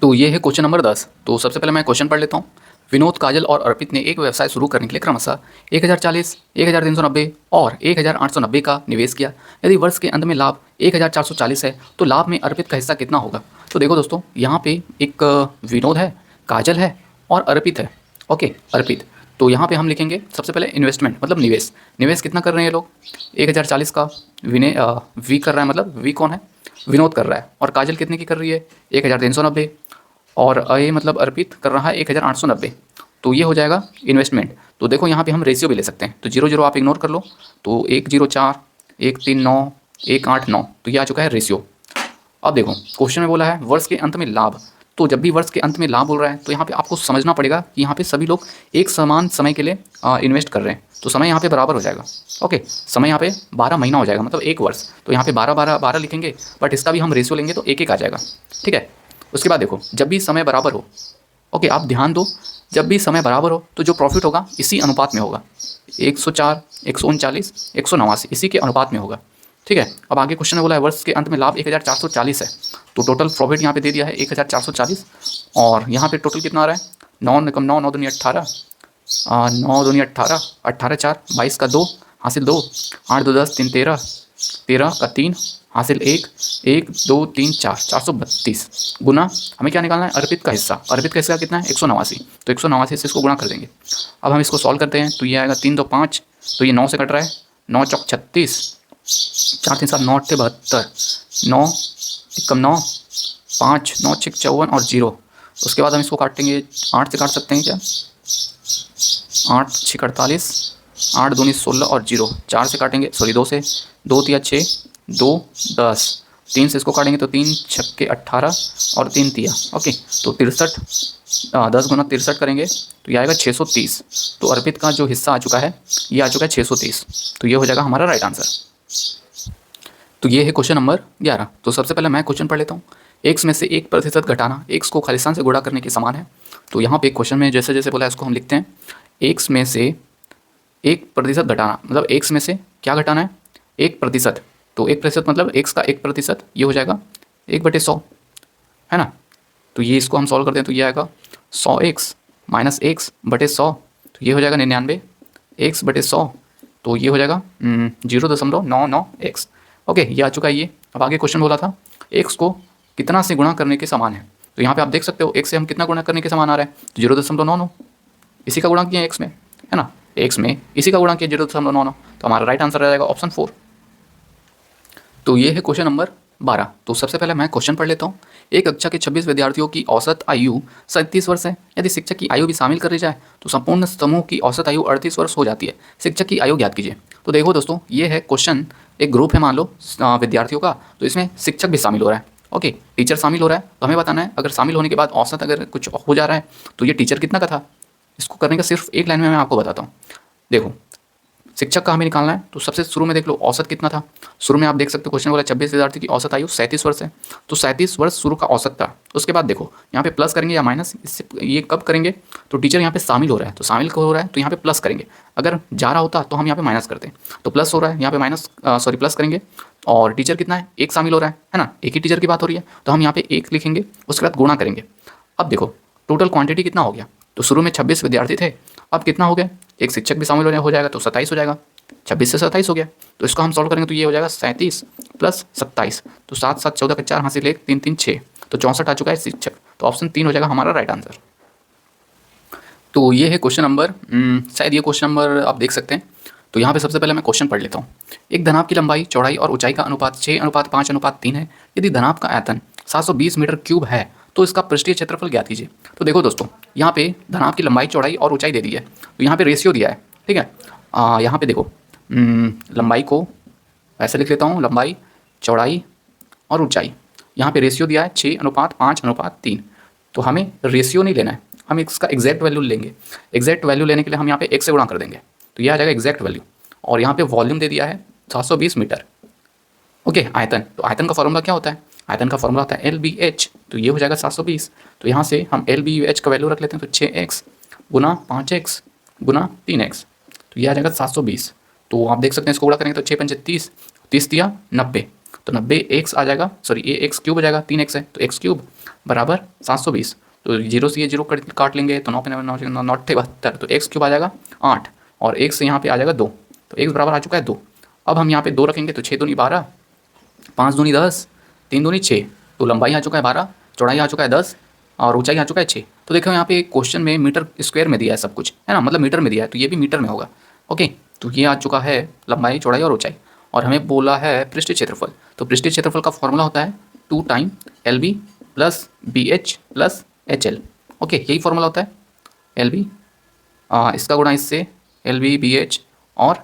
A: तो ये है क्वेश्चन नंबर 10। तो सबसे पहले मैं क्वेश्चन पढ़ लेता हूँ। विनोद, काजल और अर्पित ने एक व्यवसाय शुरू करने के लिए क्रमशः 1040, 1390 और 1890 का निवेश किया। यदि वर्ष के अंत में लाभ 1440 है तो लाभ में अर्पित का हिस्सा कितना होगा? तो देखो दोस्तों, यहाँ पे एक विनोद है, काजल है और अर्पित है। ओके, अर्पित। तो यहाँ पे हम लिखेंगे सबसे पहले इन्वेस्टमेंट, मतलब निवेश। निवेश कितना कर रहे हैं ये लोग? 1040 का वी कर रहा है, मतलब वी कौन है? विनोद कर रहा है। और काजल कितने की कर रही है? 1390। और ये मतलब अर्पित कर रहा है 1890। तो ये हो जाएगा इन्वेस्टमेंट। तो देखो यहाँ पे हम रेशियो भी ले सकते हैं, तो 0 0 आप इग्नोर कर लो। तो 104, 139, 189, तो ये आ चुका है रेशियो। अब देखो क्वेश्चन में बोला है वर्ष के अंत में लाभ। तो जब भी वर्ष के अंत में लाभ बोल रहा है तो यहाँ पे आपको समझना पड़ेगा कि यहाँ पे सभी लोग एक समान समय के लिए इन्वेस्ट कर रहे हैं। तो समय यहाँ पे बराबर हो जाएगा। ओके, समय यहाँ पे 12 महीना हो जाएगा, मतलब 1 वर्ष। तो यहाँ पे 12 12 12 लिखेंगे, बट इसका भी हम रेशियो लेंगे तो 1 1 आ जाएगा। ठीक है, उसके बाद देखो जब भी समय बराबर हो, ओके आप ध्यान दो, जब भी समय बराबर हो तो जो प्रॉफिट होगा इसी अनुपात में होगा। 104, 139, 189 इसी के अनुपात में होगा। ठीक है, अब आगे क्वेश्चन में बोला है वर्ष के अंत में लाभ 1440 है। तो टोटल प्रॉफिट यहाँ पे दे दिया है 1440। और यहाँ पे टोटल कितना आ रहा है? 9 निकम 9, 9 दूनी 18, 9 दूनी 18, 18 4, 22 का 2 हासिल 2, 8 2 10, 3 13, 13 का 3 हासिल 1, 1 2 3 4, 432 गुना हमें क्या निकालना है? अर्पित का हिस्सा। अर्पित का हिस्सा कितना है? 189। तो 189 से इसको गुणा कर देंगे। अब हम इसको सॉल्व करते हैं तो ये आएगा 3 2 5। तो ये 9 से कट रहा है, 9 चौक 36, 4 3 7 9 8 72, 9 एकम 9, 5 9 6 54 और 0। उसके बाद हम इसको काटेंगे, 8 से काट सकते हैं क्या? 8 6 48, 8 दूनी 16 और 0। 4 से काटेंगे, सॉरी 2 से, 2 तिया 6, 2 10, 3 से इसको काटेंगे तो 3 छक्के 18 और 3 तिया। ओके, तो 63, 10 गुना 63 करेंगे तो ये आएगा 630। तो अर्पित का जो हिस्सा आ चुका है ये आ चुका है 630। तो ये हो जाएगा हमारा राइट आंसर। तो ये है क्वेश्चन नंबर 11। तो सबसे पहले मैं क्वेश्चन पढ़ लेता हूँ। एक्स में से 1% घटाना एक्स को खालिस्तान से गुणा करने के समान है। तो यहाँ पे क्वेश्चन में जैसे जैसे बोला है उसको हम लिखते हैं। एक्स में से 1% घटाना, मतलब एक्स में से क्या घटाना है? 1%। तो 1% मतलब एक्स का 1%, ये हो जाएगा 1/100, है ना। तो ये इसको हम सॉल्व करते हैं तो ये आएगा 100x माइनस एक्स बटे 100। तो ये हो जाएगा 99 एक्स बटे 100। तो ये हो जाएगा 0.99x। ओके, ये आ चुका है ये। अब आगे क्वेश्चन बोला था एक्स को कितना से गुणा करने के समान है। तो यहाँ पे आप देख सकते हो एक्स से हम कितना गुणा करने के समान आ रहा है? 0.99, इसी का गुणा किया एक्स में, है ना। एक्स में इसी का गुणा किया 0.99। तो हमारा राइट आंसर आ जाएगा ऑप्शन 4। तो ये है क्वेश्चन नंबर 12। तो सबसे पहले मैं क्वेश्चन पढ़ लेता हूँ। एक कक्षा के 26 विद्यार्थियों की औसत आयु 37 वर्ष है। यदि शिक्षक की आयु भी शामिल कर ली जाए तो संपूर्ण समूह की औसत आयु 38 वर्ष हो जाती है। शिक्षक की आयु ज्ञात कीजिए। तो देखो दोस्तों, ये है क्वेश्चन, एक ग्रुप है मान लो विद्यार्थियों का, तो इसमें शिक्षक भी शामिल हो रहा है। ओके, टीचर शामिल हो रहा है। तो हमें बताना है अगर शामिल होने के बाद औसत अगर कुछ हो जा रहा है तो ये टीचर कितना का था। इसको करने का सिर्फ एक लाइन में मैं आपको बताता हूँ। देखो, शिक्षक का हमें निकालना है, तो सबसे शुरू में देख लो औसत कितना था। शुरू में आप देख सकते हो क्वेश्चन बोला 26 विद्यार्थी की औसत आयु 37 वर्ष है, तो 37 वर्ष शुरू का औसत था। उसके बाद देखो यहाँ पे प्लस करेंगे या माइनस, इससे ये कब करेंगे, तो टीचर यहाँ पे शामिल हो रहा है, तो शामिल हो रहा है तो यहाँ पे प्लस करेंगे। अगर जा रहा होता तो हम यहाँ पे माइनस करते, तो प्लस हो रहा है यहाँ पे माइनस सॉरी प्लस करेंगे। और टीचर कितना है, एक शामिल हो रहा है ना, एक ही टीचर की बात हो रही है, तो हम यहाँ पे एक लिखेंगे, उसके बाद गुणा करेंगे। अब देखो टोटल क्वांटिटी कितना हो गया, तो शुरू में 26 विद्यार्थी थे, अब कितना हो गया, एक शिक्षक भी शामिल हो जाएगा तो 27 हो जाएगा, 26 से 27 हो गया। तो इसको हम सॉल्व करेंगे तो ये हो जाएगा 37 प्लस 27, तो 7 7 14 का 4 हासिल 1 3 3 6, तो 64 आ चुका है शिक्षक, तो ऑप्शन 3 हो जाएगा हमारा राइट आंसर। तो ये है क्वेश्चन नंबर, शायद ये क्वेश्चन नंबर आप देख सकते हैं। तो यहाँ पे सबसे पहले मैं क्वेश्चन पढ़ लेता हूँ। एक धनाव की लंबाई, चौड़ाई और ऊंचाई का अनुपात 6:5:3 है। यदि धनाव का आयतन 720 मीटर क्यूब है तो इसका पृष्ठीय क्षेत्रफल ज्ञात कीजिए। तो देखो दोस्तों, यहाँ पे धनाव की लंबाई, चौड़ाई और ऊंचाई दे दी है, तो यहाँ पे रेशियो दिया है, ठीक है। यहाँ पे देखो लंबाई को ऐसे लिख लेता हूँ, लंबाई, चौड़ाई और ऊंचाई, यहाँ पे रेशियो दिया है 6:5:3। तो हमें रेशियो नहीं लेना है, हम इसका एग्जैक्ट वैल्यू लेंगे। एग्जैक्ट वैल्यू लेने के लिए हम यहाँ पे 1 से गुणा कर देंगे, तो यह आ जाएगा एग्जैक्ट वैल्यू। और यहाँ पे वॉल्यूम दे दिया है 720 मीटर। ओके, आयतन, तो आयतन का फॉर्मूला क्या होता है, आयतन का फॉर्मूला होता है LBH, तो ये हो जाएगा 720। तो यहाँ से हम LBH का वैल्यू रख लेते हैं, तो 6x गुना 5x गुना 3x, तो ये आ जाएगा 720। तो आप देख सकते हैं इसको गुणा करेंगे तो 6 पंचे 30, 30 दिया 90, तो 90x आ जाएगा, सॉरी ये x क्यूब हो जाएगा, 3x है तो x क्यूब बराबर 720। तो जीरो से ये जीरो काट लेंगे तो 9 9 72, तो x क्यूब आ जाएगा 8, और x यहाँ पे आ जाएगा 2, तो x बराबर आ चुका है 2। अब हम यहाँ पे 2 रखेंगे तो 6 दूनी 12, 5 दूनी 10, 3 दूनी 6, तो लंबाई आ चुका है 12, चौड़ाई आ चुका है 10 और ऊंचाई आ चुका है 6। तो देखो यहाँ पे क्वेश्चन में मीटर स्क्वायर में दिया है सब कुछ, है ना, मतलब मीटर में दिया है, तो ये भी मीटर में होगा। ओके, तो ये आ चुका है लंबाई, चौड़ाई और ऊंचाई। और हमें बोला है पृष्ठीय क्षेत्रफल, तो पृष्ठीय क्षेत्रफल का फॉर्मूला होता है 2 time LB plus BH plus HL। Okay, यही फॉर्मूला होता है LB, इसका गुणा इससे LB BH और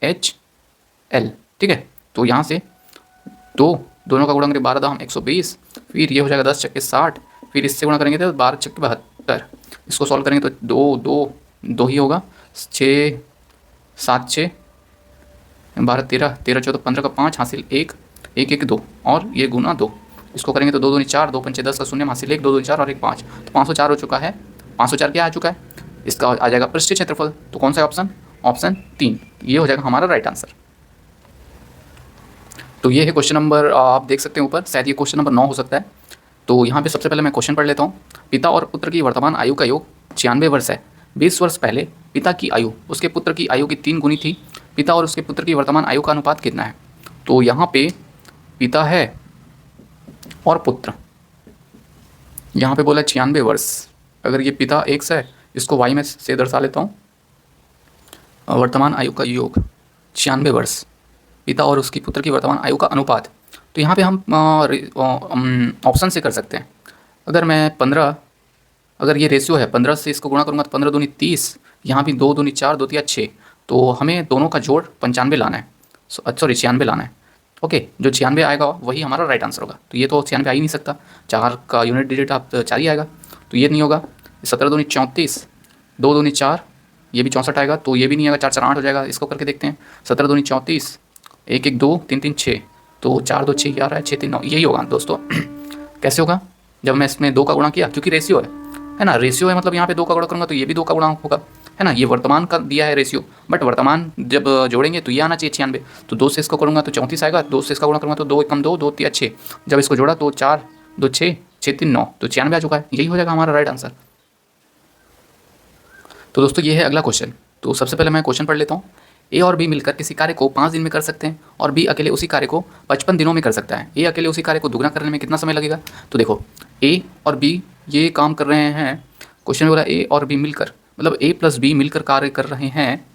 A: HL, ठीक है। तो यहाँ से दोनों का गुणा करेंगे 12 दाम 120, फिर ये हो जाएगा 10 छक्के 60, फिर इससे गुणा करेंगे तो 12 छक्के 72। इसको सॉल्व करेंगे तो 2 ही होगा, 6 7 6 12 13 13 14 15 का 5 हासिल 1 1 1 2, और ये गुना 2, इसको करेंगे तो 2 दूनी 4, 2 पंचे 10 का शून्य हासिल 1, 2 दूनी 4 और 1 5, तो 504 हो चुका है। 504 क्या आ चुका है, इसका आ जाएगा पृष्ठीय क्षेत्रफल। तो कौन सा ऑप्शन, ऑप्शन 3, ये हो जाएगा हमारा राइट आंसर। तो ये है क्वेश्चन नंबर, आप देख सकते हैं ऊपर, शायद ये क्वेश्चन नंबर 9 हो सकता है। तो यहाँ पे सबसे पहले मैं क्वेश्चन पढ़ लेता हूँ। पिता और पुत्र की वर्तमान आयु का योग 96 वर्ष है। 20 वर्ष पहले पिता की आयु उसके पुत्र की आयु की 3 गुनी थी। पिता और उसके पुत्र की वर्तमान आयु का अनुपात कितना है। तो यहाँ पे पिता है और पुत्र, यहाँ पे बोला 96 वर्ष, अगर ये पिता x है, इसको y में से दर्शा लेता हूँ। वर्तमान आयु का योग 96 वर्ष, पिता और उसकी पुत्र की वर्तमान आयु का अनुपात, तो यहाँ पे हम ऑप्शन से कर सकते हैं। अगर मैं 15, अगर ये रेशियो है 15 से इसको गुणा करूँगा तो 15 दूनी 30, यहाँ भी 2 दूनी 4, 2 तिया 6, तो हमें दोनों का जोड़ 95 लाना है, सॉरी 96 लाना है। ओके, जो 96 आएगा वही हमारा राइट आंसर होगा। तो ये तो 96 आ ही नहीं सकता, 4 का यूनिट डिजिट आप 4 ही आएगा, तो ये नहीं होगा। 17 दूनी 34, 2 दूनी 4, ये भी 64 आएगा, तो ये भी नहीं आएगा, 4 4 8 हो जाएगा। इसको करके देखते हैं, 17 दूनी 34, 1 1 2 3 3 6, तो 4 2 6 11 6 3 9, यही होगा दोस्तों। कैसे होगा, जब मैं इसमें 2 का गुणा किया, क्योंकि रेशियो है ना, रेशियो है, मतलब यहाँ पे 2 का गुणा करूँगा तो ये भी 2 का गुणा होगा, है ना। ये वर्तमान का दिया है रेशियो, बट वर्तमान जब जोड़ेंगे तो ये आना चाहिए 96, तो 2 से इसको करूँगा तो 34 आएगा, 2 से इसका गुणा करूँगा तो 2 एकम 2, 2 तिया 6, जब इसको जोड़ा तो 4 2 6 6 3 9, तो 96 आ चुका है, यही हो जाएगा हमारा राइट आंसर। तो दोस्तों ये है अगला क्वेश्चन। तो सबसे पहले मैं क्वेश्चन पढ़ लेता हूँ। ए और बी मिलकर किसी कार्य को 5 दिन में कर सकते हैं और बी अकेले उसी कार्य को 55 दिनों में कर सकता है। ए अकेले उसी कार्य को दुगना करने में कितना समय लगेगा। तो देखो ए और बी ये काम कर रहे हैं, क्वेश्चन बोला ए और बी मिलकर, मतलब ए प्लस बी मिलकर कार्य कर रहे हैं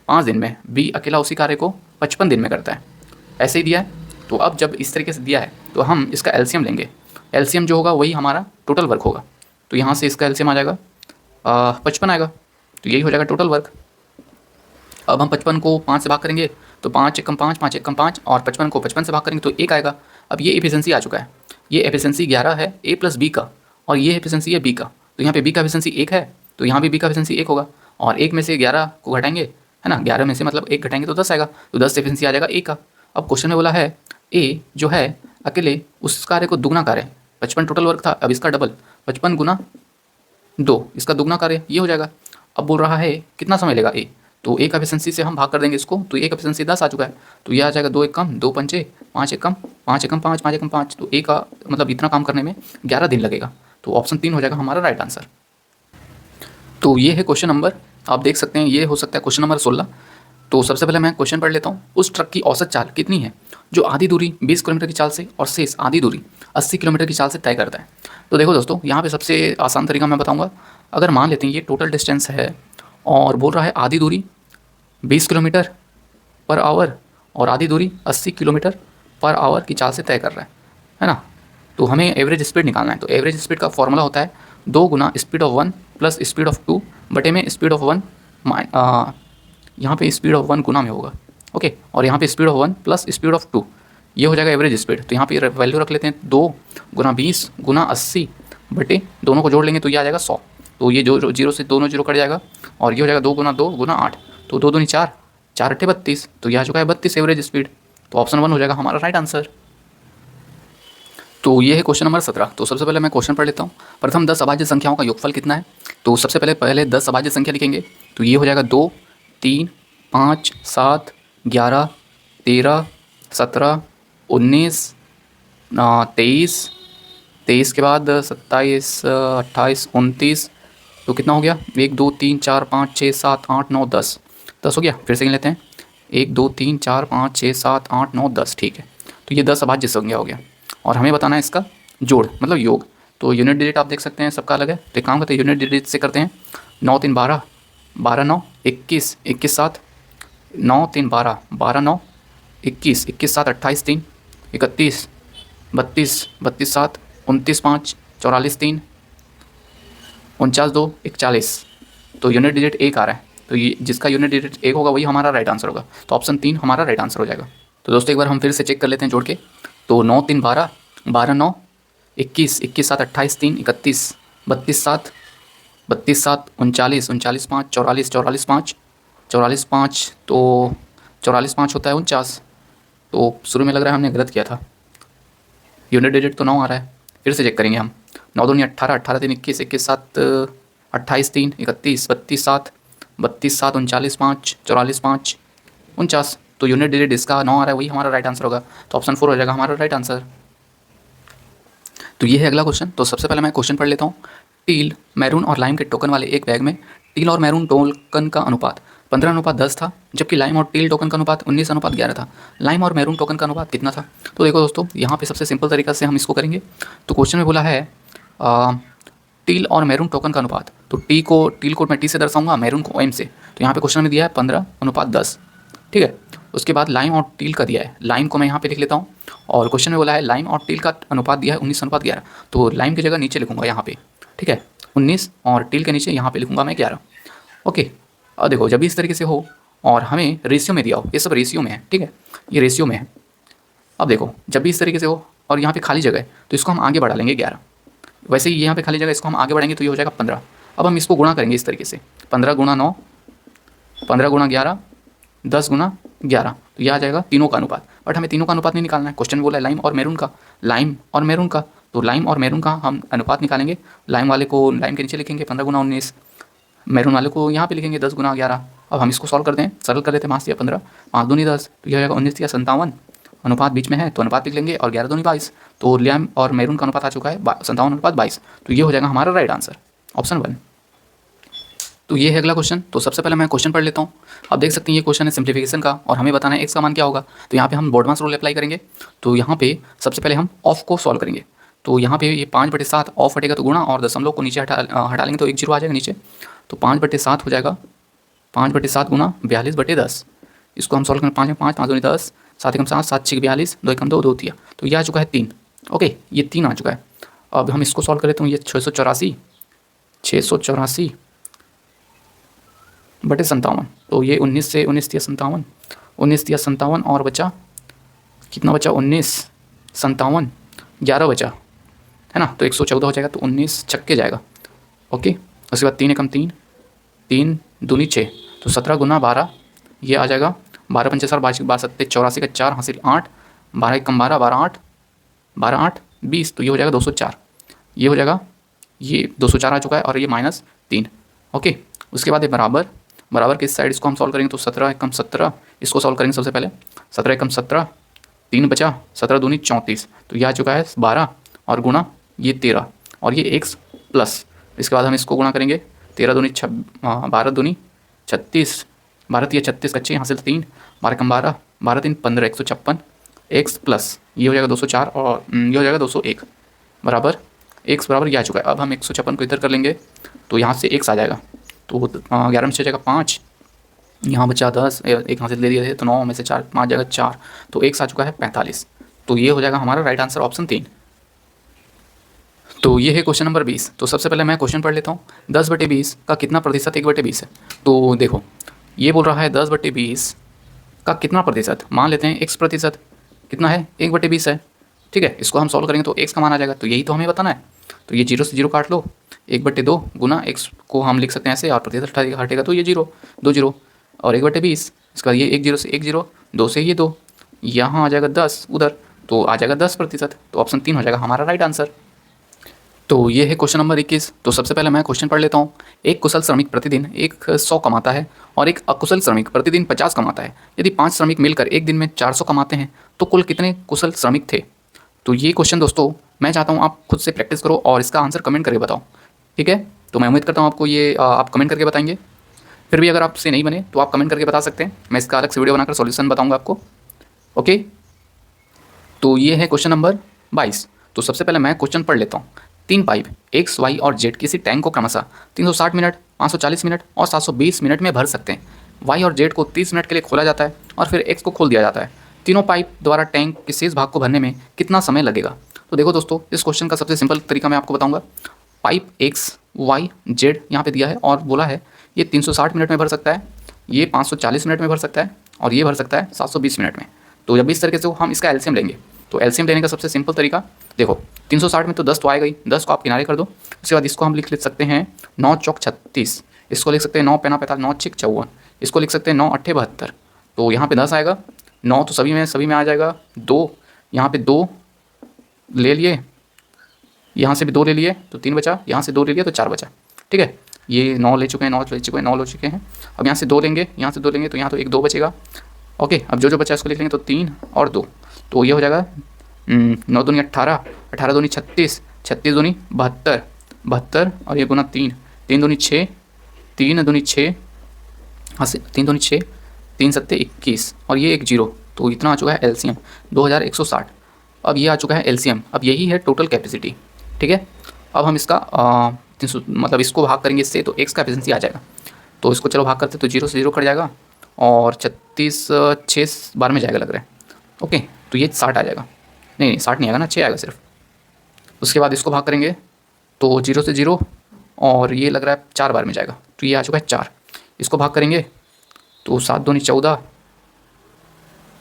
A: 5 दिन में, बी अकेला उसी कार्य को 55 दिन में करता है, ऐसे ही दिया है। तो अब जब इस तरीके से दिया है तो हम इसका एलसीएम लेंगे, एलसीएम जो होगा वही हमारा टोटल वर्क होगा। तो यहाँ से इसका एलसीएम आ जाएगा 55 आएगा, तो यही हो जाएगा टोटल वर्क। अब हम 55 को 5 से भाग करेंगे तो 5 एकम 5 5 एकम 5, और 55 को 55 से भाग करेंगे तो 1 आएगा। अब ये एफिशिएंसी आ चुका है, ये एफिशिएंसी 11 है ए प्लस बी का, और ये एफिशिएंसी है बी का। तो यहाँ पे बी का एफिशिएंसी 1 है, तो यहाँ भी बी का एफिशिएंसी 1 होगा, और 1 में से 11 को घटाएंगे है ना। 11 में से मतलब 1 घटाएंगे तो 10 आएगा, तो 10 एफिशिएंसी आ जाएगा ए का। अब क्वेश्चन में बोला है ए जो है अकेले उस कार्य को दुगना कार्य, 55 टोटल वर्क था, अब इसका डबल 55 गुना 2, इसका दुगना कार्य ये हो जाएगा। अब बोल रहा है कितना समय लेगा ए, तो ए का एफिशिएंसी से हम भाग कर देंगे इसको, तो ए का एफिशिएंसी 10 आ चुका है, तो ये आ जाएगा 2 एक कम 2 पंचे 5 एक कम 5 एक कम 5 5 एक कम 5, तो ए का मतलब इतना काम करने में 11 दिन लगेगा, तो ऑप्शन 3 हो जाएगा हमारा राइट आंसर। तो ये है क्वेश्चन नंबर, आप देख सकते हैं ये हो सकता है क्वेश्चन नंबर 16। तो सबसे पहले मैं क्वेश्चन पढ़ लेता हूँ। उस ट्रक की औसत चाल कितनी है जो आधी दूरी 20 किलोमीटर की चाल से और शेष आधी दूरी 80 किलोमीटर की चाल से तय करता है। तो देखो दोस्तों, यहाँ पे सबसे आसान तरीका मैं बताऊँगा। अगर मान लेते हैं ये टोटल डिस्टेंस है और बोल रहा है आधी दूरी 20 किलोमीटर पर आवर और आधी दूरी 80 किलोमीटर पर आवर की चाल से तय कर रहा है ना। तो हमें एवरेज स्पीड निकालना है, तो एवरेज स्पीड का फॉर्मूला होता है 2 गुना speed of 1 plus speed of 2 बटे में स्पीड ऑफ 1, यहाँ पे स्पीड ऑफ 1 गुना में होगा, ओके, और यहाँ पे speed of 1 plus speed of 2, ये हो जाएगा एवरेज स्पीड। तो यहाँ पे वैल्यू रख लेते हैं 2 गुना 20 गुना 80 बटे दोनों को जोड़ लेंगे तो ये आ जाएगा 100। तो ये जो जीरो से दोनों जीरो कट जाएगा और ये हो जाएगा 2 गुना 2 गुना 8, तो 2 दूनी 4 4 अट्ठे 32, तो ये आ चुका है 32 एवरेज स्पीड। तो ऑप्शन 1 हो जाएगा हमारा राइट आंसर। तो ये है क्वेश्चन नंबर 17। तो सबसे पहले मैं क्वेश्चन पढ़ लेता हूँ। प्रथम 10 अभाज्य संख्याओं का योगफल कितना है। तो सबसे पहले 10 अभाज्य संख्या लिखेंगे, तो ये हो जाएगा 2 3 5 7 11 13 17 19 23, 23 के बाद 27 28 29, तो कितना हो गया 1 2 3 4 5 6 7 8 9 10, 10 हो गया। फिर से गिन लेते हैं 1 2 3 4 5 6 7 8 9 10, ठीक है। तो ये 10 अभाज्य संख्या हो गया और हमें बताना है इसका जोड़ मतलब योग। तो यूनिट डिजिट आप देख सकते हैं सबका अलग है, तो एक काम करते हैं यूनिट डिजिट से करते हैं। 9 3 12 12 9 21 21 7, 9 3 12 12 9 21 21 7 28 3 31 32 32 7 29 5 44 3 49 2 41, तो यूनिट डिजिट 1 आ रहा है, तो ये जिसका यूनिट डिजिट 1 होगा वही हमारा राइट आंसर होगा, तो ऑप्शन 3 हमारा राइट आंसर हो जाएगा। तो दोस्तों एक बार हम फिर से चेक कर लेते हैं जोड़ के। तो 9 3 12 12 9 21 21 7 28 3 31 32 7 32 7 39 39 5 44 44 5 44 5, तो 44 5 होता है 49, तो शुरू में लग रहा है हमने गलत किया था, यूनिट डिजिट तो 9 आ रहा है। फिर से चेक करेंगे हम। 9 दूनी 18 18 3 21 21 7 28 3 31 32 7 32 7 39 5 44 5 49, तो यूनिट डिजिट इसका 9 आ रहा है, वही हमारा राइट आंसर होगा, तो ऑप्शन 4 हो जाएगा हमारा राइट आंसर। तो ये है अगला क्वेश्चन। तो सबसे पहले मैं क्वेश्चन पढ़ लेता हूँ। टील मैरून और लाइम के टोकन वाले एक बैग में टील और मैरून टोकन का अनुपात 15:10 था, जबकि लाइम और टील टोकन का अनुपात 19:11 था। लाइम और मैरून टोकन का अनुपात कितना था। तो देखो दोस्तों, यहाँ पे सबसे सिंपल तरीका से हम इसको करेंगे। तो क्वेश्चन में बोला है टील और मैरून टोकन का अनुपात, तो टील को मैं टी से दर्शाऊंगा, मैरून को एम से। तो यहाँ पे क्वेश्चन में दिया है 15:10, ठीक है। उसके बाद लाइम और टील का दिया है, लाइम को मैं यहाँ पे लिख लेता हूँ, और क्वेश्चन में बोला है लाइम और टील का अनुपात दिया है 19:11, तो लाइम की जगह नीचे लिखूंगा यहाँ पे, ठीक है 19, और टील के नीचे यहाँ पे लिखूंगा मैं 11, ओके। और देखो जब भी इस तरीके से हो और हमें रेशियो में दिया हो, ये सब रेशियो में है, ठीक है, ये रेशियो में है। अब देखो जब भी इस तरीके से हो और यहाँ पे खाली जगह है, तो इसको हम आगे बढ़ा लेंगे 11, वैसे ही यहाँ पे खाली जगह इसको हम आगे बढ़ाएंगे तो ये हो जाएगा 15। अब हम इसको गुणा करेंगे इस तरीके से, 15 गुणा 9, 15 गुणा 11, 10 गुणा 11, तो यह आ जाएगा तीनों का अनुपात। बट हमें तीनों का अनुपात नहीं निकालना है, क्वेश्चन बोला है लाइम और मैरून का, लाइम और मैरून का, तो लाइम और मैरून का हम अनुपात निकालेंगे। लाइम वाले को लाइम के नीचे लिखेंगे 15 गुणा 19, मैरून वाले को यहाँ पे लिखेंगे 10 गुणा 11। अब हम इसको सॉल्व कर दें, सरल कर देते हैं, 5 या 15 5 दूनी 10, तो यह हो जाएगा 19 या 57, अनुपात बीच में है तो अनुपात लिख लेंगे, और 11 दूनी 22, तो लाइम और मैरून का अनुपात आ चुका है 57:22, तो ये हो जाएगा हमारा राइट आंसर, ऑप्शन 1। तो ये है अगला क्वेश्चन। तो सबसे पहले मैं क्वेश्चन पढ़ लेता हूँ। आप देख सकते हैं ये क्वेश्चन है सिंप्लीफिकेशन का, और हमें बताना है एक्स का मान क्या होगा। तो यहाँ पे हम बोर्डमास रूल अप्लाई करेंगे। तो यहाँ पे सबसे पहले हम ऑफ को सॉल्व करेंगे। तो यहाँ पे ये 5/7 ऑफ हटेगा तो गुणा, और दशमलव को नीचे हटा लेंगे तो 1 0 आ जाएगा नीचे, तो 5/7 हो जाएगा 5/7 गुणा 42/10। इसको हम सॉल्व करें, 5 में 5 5 दूनी 10, 7 एकम 7 7 6 42, 2 एकम 2 2 3, तो ये आ चुका है 3, ओके, ये 3 आ चुका है। अब हम इसको सॉल्व करें तो ये 684 बटे 57, तो ये 19 से 19 दिया 57, 19 दिया 57, और बचा कितना बचा 19 57 11 बचा, है ना, तो 114 हो जाएगा, तो 19 छक्के जाएगा, ओके। उसके बाद 3 एकम 3 3 दूनी 6, तो 17 गुना 12 ये आ जाएगा 12 पंचे 60, 12 सत्ते 84 का 4 हासिल 8, 12 एक कम 12, 12 8, 12 8 20, तो ये हो जाएगा 204। ये हो जाएगा, ये 204 आ चुका है और ये -3। ओके, उसके बाद ये बराबर, बराबर किस साइड इसको हम सॉल्व करेंगे तो 17 एकम 17, इसको सॉल्व करेंगे सबसे पहले। 17 एकम 17, 3 बचा, 17 दूनी 34, तो ये आ चुका है 12 और गुणा ये 13 और ये x प्लस, इसके बाद हम इसको गुणा करेंगे 13 दूनी 12 दूनी 36, 12 या 36 कच्चे यहाँ से 3, 12 कम 12, 12 3 15, 156 x प्लस ये हो जाएगा 204 और ये हो जाएगा 201 बराबर x बराबर ये आ चुका है। अब हम 156 को इधर कर लेंगे तो यहाँ से x आ जाएगा, तो 11 में से जाएगा 5, यहाँ बचा 10, एक यहाँ से ले लिए थे तो 9 में से 4 5 जाएगा 4, तो x आ चुका है 45। तो ये हो जाएगा हमारा राइट आंसर ऑप्शन 3। तो ये है क्वेश्चन नंबर 20। तो सबसे पहले मैं क्वेश्चन पढ़ लेता हूँ। 10/20 का कितना प्रतिशत 1/20 है। तो देखो ये बोल रहा है 10/20 का कितना प्रतिशत, मान लेते हैं x प्रतिशत कितना है 1/20 है, ठीक है। इसको हम सॉल्व करेंगे तो x का मान आ जाएगा, तो यही तो हमें बताना है। तो ये 0 से 0 काट लो, 1/2 गुना x को हम लिख सकते हैं ऐसे और प्रतिशत हटेगा तो ये 0 2 0 और 1/20, इसका ये 1 0 से 1 0, 2 से ये 2, यहाँ आ जाएगा 10 उधर, तो आ जाएगा 10%। तो ऑप्शन 3 हो जाएगा हमारा राइट आंसर। तो ये है क्वेश्चन नंबर 21। तो सबसे पहले मैं क्वेश्चन पढ़ लेता हूँ। एक कुशल श्रमिक प्रतिदिन 100 कमाता है और एक अकुशल श्रमिक प्रतिदिन 50 कमाता है। यदि 5 श्रमिक मिलकर एक दिन में 400 कमाते हैं तो कुल कितने कुशल श्रमिक थे। तो ये क्वेश्चन दोस्तों मैं चाहता हूँ आप खुद से प्रैक्टिस करो और इसका आंसर कमेंट करके बताओ, ठीक है। तो मैं उम्मीद करता हूँ आपको ये आप कमेंट करके बताएंगे। फिर भी अगर आपसे नहीं बने तो आप कमेंट करके बता सकते हैं, मैं इसका अलग से वीडियो बनाकर सॉल्यूशन बताऊँगा आपको, ओके। तो ये है क्वेश्चन नंबर 22। तो सबसे पहले मैं क्वेश्चन पढ़ लेता हूँ। 3 पाइप x, y और z किसी टैंक को क्रमशः 360 मिनट, 540 मिनट और 720 मिनट में भर सकते हैं। y और z को 30 मिनट के लिए खोला जाता है और फिर x को खोल दिया जाता है। तीनों पाइप द्वारा टैंक के शेष भाग को भरने में कितना समय लगेगा। तो देखो दोस्तों इस क्वेश्चन का सबसे सिंपल तरीका मैं आपको बताऊंगा। पाइप x, y, z यहाँ पे दिया है और बोला है ये 360 मिनट में भर सकता है, ये 540 मिनट में भर सकता है और ये भर सकता है 720 मिनट में। तो जब इस तरीके से हम इसका एलसीएम लेंगे तो एलसीएम लेने का सबसे सिंपल तरीका देखो 360 में तो 10 तो आएगा ही, 10 को आप किनारे कर दो। उसके बाद इसको हम लिख सकते हैं 9 चौक 36, इसको लिख सकते हैं 9 पैना 45, 9 छिक 54, इसको लिख सकते हैं 9 अट्ठे 72। तो यहाँ पे 10 आएगा, 9 तो सभी में आ जाएगा, 2 यहाँ पे 2 ले लिए, यहाँ से भी 2 ले लिए तो 3 बचा, यहाँ से 2 ले लिया तो 4 बचा, ठीक है। ये 9 ले चुके हैं, 9 ले चुके हैं, 9 ले चुके हैं। अब यहाँ से 2 लेंगे, यहाँ से 2 लेंगे तो यहाँ तो 1 2 बचेगा, ओके। अब जो बचा इसको लिख लेंगे तो 3 और 2, तो ये हो जाएगा 9 दूनी 18, 18 दूनी 36, 36 दूनी 72, 72 और ये गुना 3, 3 दूनी 6, 3 दूनी 6, हाँ से 3 दूनी 6, 3 सत्ते 21 और ये 1 0, तो इतना आ चुका है एलसीएम 2160। अब ये आ चुका है एलसीएम, अब यही है टोटल कैपेसिटी, ठीक है। अब हम इसका 300 मतलब इसको भाग करेंगे इससे तो x का एफिशिएंसी आ जाएगा। तो इसको चलो भाग करते तो 0 से 0 कट जाएगा और 36 6 बार में जाएगा लग रहा है, ओके। तो ये 60 आ जाएगा, नहीं 60 नहीं आएगा ना, 6 आएगा सिर्फ। उसके बाद इसको भाग करेंगे तो 0 से 0 और ये लग रहा है 4 बार में जाएगा, तो ये आ चुका है 4। इसको भाग करेंगे तो 7 दूनी 14,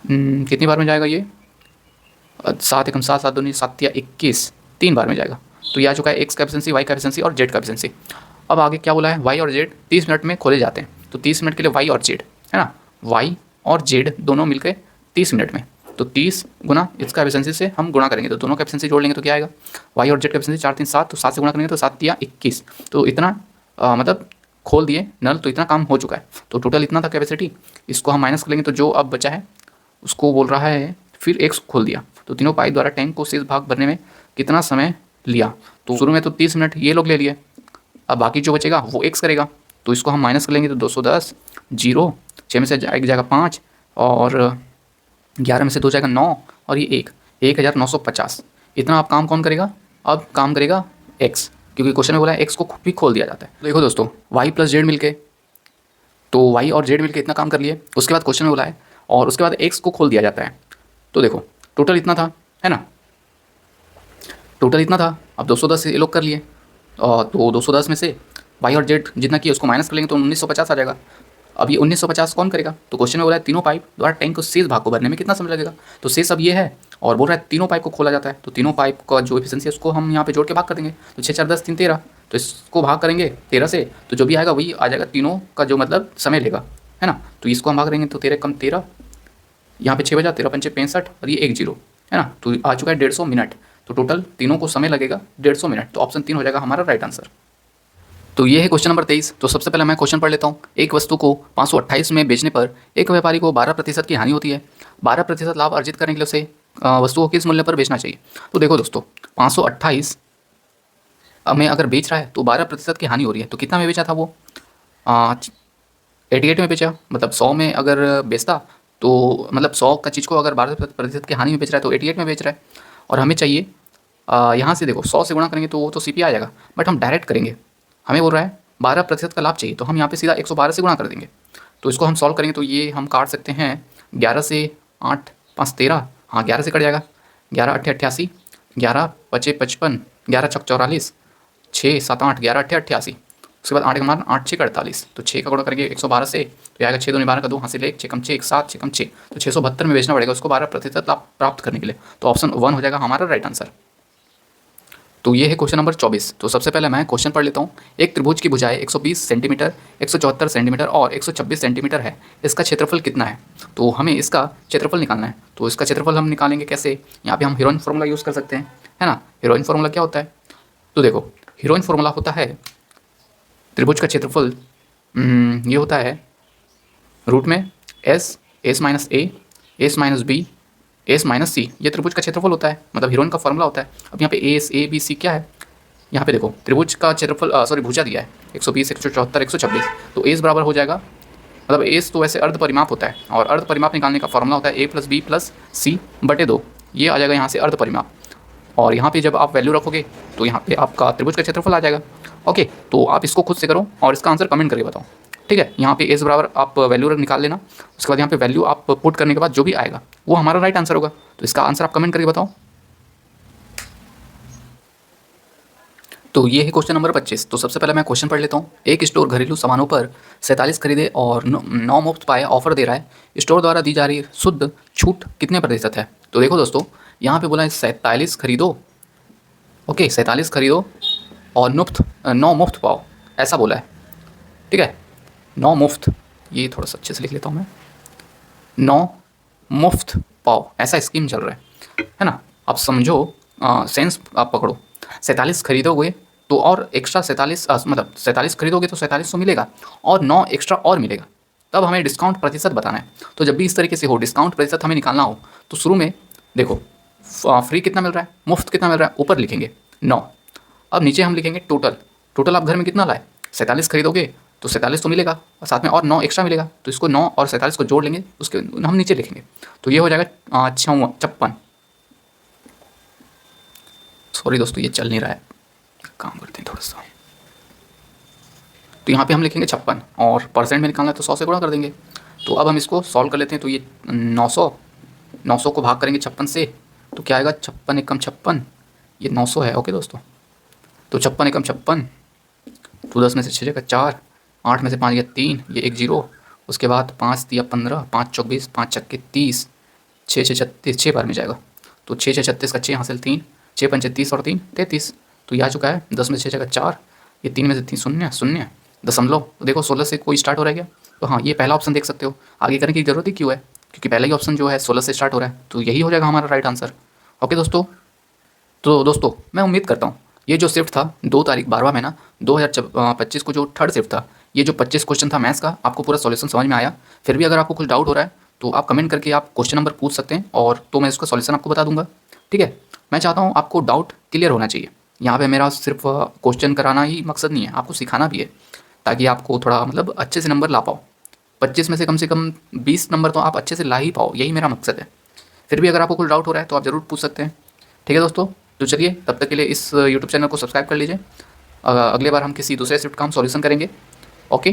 A: कितनी बार में जाएगा ये 7 एकम 7, 7 दूनी 7 या 21, 3 बार में जाएगा। तो ये आ चुका है x का एफिशिएंसी, y का एफिशिएंसी और z का एफिशिएंसी। अब आगे क्या बोला है, y और z 30 मिनट में खोले जाते हैं, तो 30 मिनट के लिए y और z है ना, y और z दोनों मिलकर 30 मिनट में, तो 30 गुना इसका एफिशिएंसी से हम गुणा करेंगे तो दोनों का एफिशिएंसी जोड़ लेंगे तो क्या आएगा, y और z का एफिशिएंसी 4 3 7, तो 7 से गुणा करेंगे तो 7 या 21, तो इतना मतलब खोल दिए नल तो इतना काम हो चुका है। तो टोटल इतना था कैपेसिटी, इसको हम माइनस कर लेंगे तो जो अब बचा है उसको बोल रहा है फिर x खोल दिया, तो तीनों पाइप द्वारा टैंक को शेष भाग भरने में कितना समय लिया। तो शुरू में तो 30 मिनट ये लोग ले लिए, अब बाकी जो बचेगा वो x करेगा, तो इसको हम माइनस कर लेंगे तो 210, 0 6 में से जाएगा 5 और 11 में से 2 जाएगा 9 और ये 1950। इतना आप काम कौन करेगा, अब काम करेगा x, क्योंकि क्वेश्चन में बोला है x को भी खोल दिया जाता है। तो देखो दोस्तों y प्लस z मिलके, तो y और z मिलके इतना काम कर लिए। उसके बाद क्वेश्चन में बोला है और उसके बाद x को खोल दिया जाता है, तो देखो टोटल इतना था है ना, टोटल इतना था। अब 210 ये लोग कर लिए और तो 210 में से y और z जितना किया उसको माइनस कर लेंगे तो 1950 आ जाएगा। अब ये 1950 कौन करेगा, तो क्वेश्चन में बोला है तीनों पाइप द्वारा टैंक को शेष भाग को भरने में कितना समय लगेगा। तो शेष अब ये है और बोल रहा है तीनों पाइप को खोला जाता है, तो तीनों पाइप का जो एफिशिएंसी है उसको हम यहाँ पे जोड़ के भाग कर देंगे, तो 6 4 10 3 13, तो इसको भाग करेंगे 13 से, तो जो भी आएगा वही आ जाएगा, तीनों का जो मतलब समय लेगा है ना। तो इसको हम भाग देंगे तो 13 कम 13, यहाँ पे 6 बजा, 13 पंचे 65 और ये 1 0, है ना। तो आ चुका है 150 मिनट। तो टोटल तीनों को समय लगेगा 150 मिनट। तो ऑप्शन 3 हो जाएगा हमारा राइट आंसर। तो ये है क्वेश्चन नंबर 23। तो सबसे पहले मैं क्वेश्चन पढ़ लेता हूँ। एक वस्तु को 528 में बेचने पर एक व्यापारी को 12% की हानि होती है। 12% लाभ अर्जित करने के लिए उसे वस्तु को किस मूल्य पर बेचना चाहिए। तो देखो दोस्तों, 528 में अगर बेच रहा है तो 12% की हानि हो रही है। तो कितना में बेचा था वो, 88 में बेचा। मतलब 100 में अगर बेचता तो मतलब 100 का चीज़ को अगर 12% की हानि में बेच रहा है तो 88 में बेच रहा है। और हमें चाहिए यहाँ से देखो 100 से गुणा करेंगे तो वो तो CP आ जाएगा, बट हम डायरेक्ट करेंगे। हमें बोल रहा है 12% का लाभ चाहिए, तो हम यहाँ पे सीधा 112 से गुणा कर देंगे। तो इसको हम सॉल्व करेंगे तो ये हम काट सकते हैं 11 से 8 5 13, हाँ 11 से कट जाएगा। 11 8 88, 11 5 55, 11 6 44, 6 7 8, 11 8 88। उसके बाद 8 का मान 8 6 48, तो 6 का गुणा करेंगे 112 से, तो आएगा 6 2 12 का 2 हासिल 1, 6 कम 6 1 7, 6 कम 6, तो 672 में बेचना पड़ेगा उसको 12% लाभ प्राप्त करने के लिए। तो ऑप्शन 1 हो जाएगा हमारा राइट आंसर। तो ये है क्वेश्चन नंबर 24। तो सबसे पहले मैं क्वेश्चन पढ़ लेता हूँ। एक त्रिभुज की भुजाएं 120 सेंटीमीटर, 174 सेंटीमीटर और 126 सेंटीमीटर है। इसका क्षेत्रफल कितना है। तो हमें इसका क्षेत्रफल निकालना है। तो इसका क्षेत्रफल हम निकालेंगे कैसे, यहाँ पे हम हीरोइन फार्मूला यूज़ कर सकते हैं, है ना। हीरोइन फार्मूला क्या होता है, तो देखो हीरोइन फार्मूला होता है त्रिभुज का क्षेत्रफल, ये होता है रूट में S minus A, S minus B, S minus C, ये त्रिभुज का क्षेत्रफल होता है, मतलब हीरोइन का फॉर्मूला होता है। अब यहाँ पे एस ए बी सी क्या है, यहाँ पे देखो त्रिभुज का क्षेत्रफल सॉरी भुजा दिया है 120 174 126, तो एस बराबर हो जाएगा, मतलब एस तो वैसे अर्ध परिमाप होता है और अर्ध परिमाप निकालने का फॉर्मूला होता है ए प्लस बी प्लस सी बटे 2, ये आ जाएगा यहाँ से अर्ध परिमाप। और यहाँ पे जब आप वैल्यू रखोगे तो यहाँ पे आपका त्रिभुज का क्षेत्रफल आ जाएगा। ओके, तो आप इसको खुद से करो और इसका आंसर कमेंट करके बताओ, ठीक है। यहाँ पे एस बराबर आप वैल्यू निकाल लेना, उसके बाद यहाँ पे वैल्यू आप पुट करने के बाद जो भी आएगा वो हमारा राइट आंसर होगा। तो इसका आंसर आप कमेंट करके बताओ। तो ये है क्वेश्चन नंबर 25। तो सबसे पहले मैं क्वेश्चन पढ़ लेता हूँ। एक स्टोर घरेलू सामानों पर 47 खरीदे और 9 मुफ्त पाए ऑफर दे रहा है। स्टोर द्वारा दी जा रही शुद्ध छूट कितने प्रतिशत है। तो देखो दोस्तों, यहाँ पे बोला है 47 खरीदो, ओके 47 खरीदो और 9 मुफ्त पाओ, ऐसा बोला है, ठीक है। 9 मुफ्त, ये थोड़ा सा अच्छे से लिख लेता हूँ मैं, 9 मुफ्त पाओ, ऐसा स्कीम चल रहा है ना। आप समझो, सेंस आप पकड़ो। 47 खरीदोगे तो और एक्स्ट्रा 47 मतलब 47 खरीदोगे तो 4700 मिलेगा और 9 एक्स्ट्रा और मिलेगा, तब हमें डिस्काउंट प्रतिशत बताना है। तो जब भी इस तरीके से हो डिस्काउंट प्रतिशत हमें निकालना हो तो शुरू में देखो फ्री कितना मिल रहा है, मुफ्त कितना मिल रहा है, ऊपर लिखेंगे 9, अब नीचे हम लिखेंगे टोटल। टोटल आप घर में कितना लाए, 47 खरीदोगे तो 47 तो मिलेगा और साथ में और 9 एक्स्ट्रा मिलेगा, तो इसको 9 और 47 को जोड़ लेंगे, उसके हम नीचे लिखेंगे। तो ये हो जाएगा 56। सॉरी दोस्तों, ये चल नहीं रहा है, काम करते हैं थोड़ा सा। तो यहाँ पे हम लिखेंगे 56 और परसेंट में निकालना है तो 100 से गुणा कर देंगे। तो अब हम इसको सॉल्व कर लेते हैं। तो ये 900 को भाग करेंगे 56 से, तो क्या आएगा 56 एकम 56, ये 900 है। ओके दोस्तों, तो 56 एकम 56, तो 10 में से 6 जगह 4, 8 में से 5 गया 3, ये 1 0, उसके बाद 5 दिया 15, 5 चौक 20, 5 चक्के 30, 6 6 36, 6 बार में जाएगा। तो 6 6 36 का 6 हासिल 3, 6 पंचे 30 और 3 33, तो ये आ चुका है 10 में से 6 जगह 4, ये 3 में से 3 शून्य शून्य दशमलव। तो देखो 16 से कोई स्टार्ट हो रहा है क्या, तो हाँ ये पहला ऑप्शन देख सकते हो। आगे करने की जरूरत ही क्यों है, क्योंकि पहला ही ऑप्शन जो है 16 से स्टार्ट हो रहा है, तो यही हो जाएगा हमारा राइट आंसर। ओके दोस्तों, तो दोस्तों मैं उम्मीद करता हूँ ये जो शिफ्ट था 2 तारीख 12वां महीना 2025 को जो थर्ड शिफ्ट था, ये जो 25 क्वेश्चन था मैथ्स का, आपको पूरा सॉल्यूशन समझ में आया। फिर भी अगर आपको कुछ डाउट हो रहा है तो आप कमेंट करके आप क्वेश्चन नंबर पूछ सकते हैं और तो मैं इसका सॉल्यूशन आपको बता दूंगा, ठीक है। मैं चाहता हूँ आपको डाउट क्लियर होना चाहिए। यहाँ पे मेरा सिर्फ क्वेश्चन कराना ही मकसद नहीं है, आपको सिखाना भी है, ताकि आपको थोड़ा मतलब अच्छे से नंबर ला पाओ। 25 में से कम 20 नंबर तो आप अच्छे से ला ही पाओ, यही मेरा मकसद है। फिर भी अगर आपको कुछ डाउट हो रहा है तो आप ज़रूर पूछ सकते हैं, ठीक है दोस्तों। तो चलिए तब तक के लिए इस यूट्यूब चैनल को सब्सक्राइब कर लीजिए। अगले बार हम किसी दूसरे शिफ्ट का हम सॉल्यूशन करेंगे। ओके,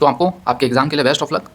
A: तो आपको आपके एग्ज़ाम के लिए बेस्ट ऑफ लक।